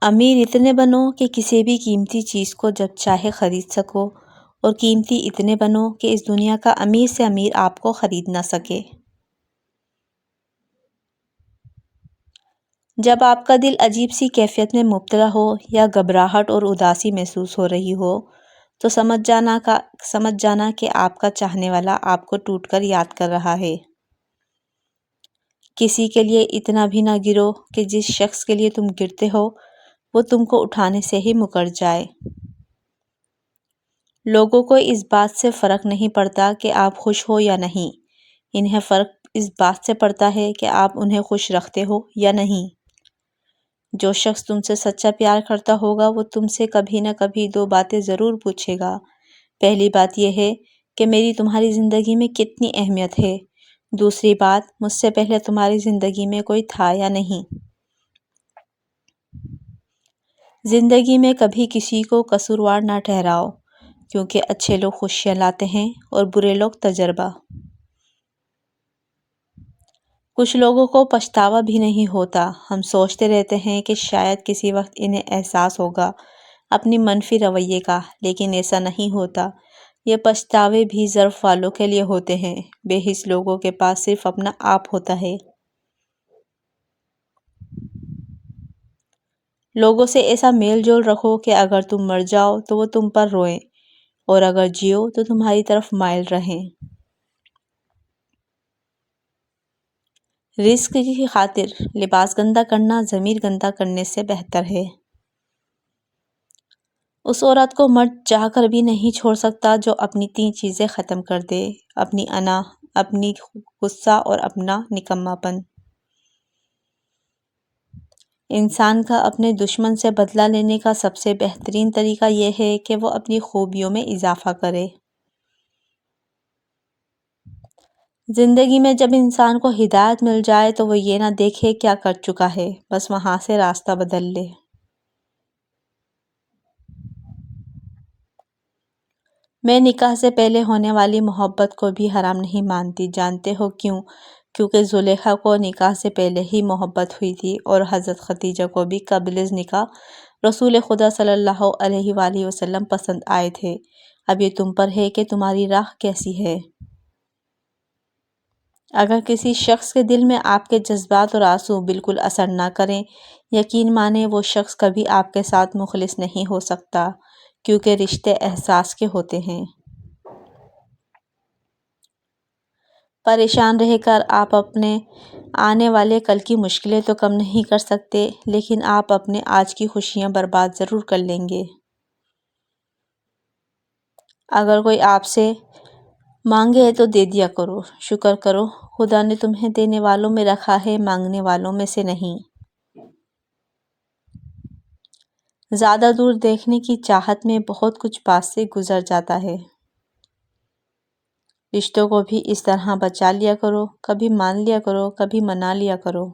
امیر اتنے بنو کہ کسی بھی قیمتی چیز کو جب چاہے خرید سکو، اور قیمتی اتنے بنو کہ اس دنیا کا امیر سے امیر آپ کو خرید نہ سکے۔ جب آپ کا دل عجیب سی کیفیت میں مبتلا ہو یا گھبراہٹ اور اداسی محسوس ہو رہی ہو تو سمجھ جانا کہ آپ کا چاہنے والا آپ کو ٹوٹ کر یاد کر رہا ہے۔ کسی کے لیے اتنا بھی نہ گرو کہ جس شخص کے لیے تم گرتے ہو وہ تم کو اٹھانے سے ہی مکر جائے۔ لوگوں کو اس بات سے فرق نہیں پڑتا کہ آپ خوش ہو یا نہیں، انہیں فرق اس بات سے پڑتا ہے کہ آپ انہیں خوش رکھتے ہو یا نہیں۔ جو شخص تم سے سچا پیار کرتا ہوگا وہ تم سے کبھی نہ کبھی دو باتیں ضرور پوچھے گا۔ پہلی بات یہ ہے کہ میری تمہاری زندگی میں کتنی اہمیت ہے، دوسری بات مجھ سے پہلے تمہاری زندگی میں کوئی تھا یا نہیں۔ زندگی میں کبھی کسی کو قصوروار نہ ٹھہراؤ، کیونکہ اچھے لوگ خوشیاں لاتے ہیں اور برے لوگ تجربہ۔ کچھ لوگوں کو پچھتاوا بھی نہیں ہوتا، ہم سوچتے رہتے ہیں کہ شاید کسی وقت انہیں احساس ہوگا اپنی منفی رویے کا، لیکن ایسا نہیں ہوتا۔ یہ پچھتاوے بھی ظرف والوں کے لیے ہوتے ہیں، بے حس لوگوں کے پاس صرف اپنا آپ ہوتا ہے۔ لوگوں سے ایسا میل جول رکھو کہ اگر تم مر جاؤ تو وہ تم پر روئیں، اور اگر جیو تو تمہاری طرف مائل رہیں۔ رزق کی خاطر لباس گندا کرنا ضمیر گندا کرنے سے بہتر ہے۔ اس عورت کو مرد چاہ کر بھی نہیں چھوڑ سکتا جو اپنی 3 چیزیں ختم کر دے، اپنی انا، اپنی غصہ اور اپنا نکما پن۔ انسان کا اپنے دشمن سے بدلہ لینے کا سب سے بہترین طریقہ یہ ہے کہ وہ اپنی خوبیوں میں اضافہ کرے۔ زندگی میں جب انسان کو ہدایت مل جائے تو وہ یہ نہ دیکھے کیا کر چکا ہے، بس وہاں سے راستہ بدل لے۔ میں نکاح سے پہلے ہونے والی محبت کو بھی حرام نہیں مانتی، جانتے ہو کیوں؟ کیونکہ زلیخا کو نکاح سے پہلے ہی محبت ہوئی تھی، اور حضرت خدیجہ کو بھی قبل از نکاح رسول خدا صلی اللہ علیہ وآلہ وسلم پسند آئے تھے۔ اب یہ تم پر ہے کہ تمہاری راہ کیسی ہے۔ اگر کسی شخص کے دل میں آپ کے جذبات اور آنسو بالکل اثر نہ کریں، یقین مانیں وہ شخص کبھی آپ کے ساتھ مخلص نہیں ہو سکتا، کیونکہ رشتے احساس کے ہوتے ہیں۔ پریشان رہ کر آپ اپنے آنے والے کل کی مشکلیں تو کم نہیں کر سکتے، لیکن آپ اپنے آج کی خوشیاں برباد ضرور کر لیں گے۔ اگر کوئی آپ سے مانگے تو دے دیا کرو، شکر کرو، خدا نے تمہیں دینے والوں میں رکھا ہے، مانگنے والوں میں سے نہیں۔ زیادہ دور دیکھنے کی چاہت میں بہت کچھ پاس سے گزر جاتا ہے۔ رشتوں کو بھی اس طرح بچا لیا کرو، کبھی مان لیا کرو، کبھی منا لیا کرو۔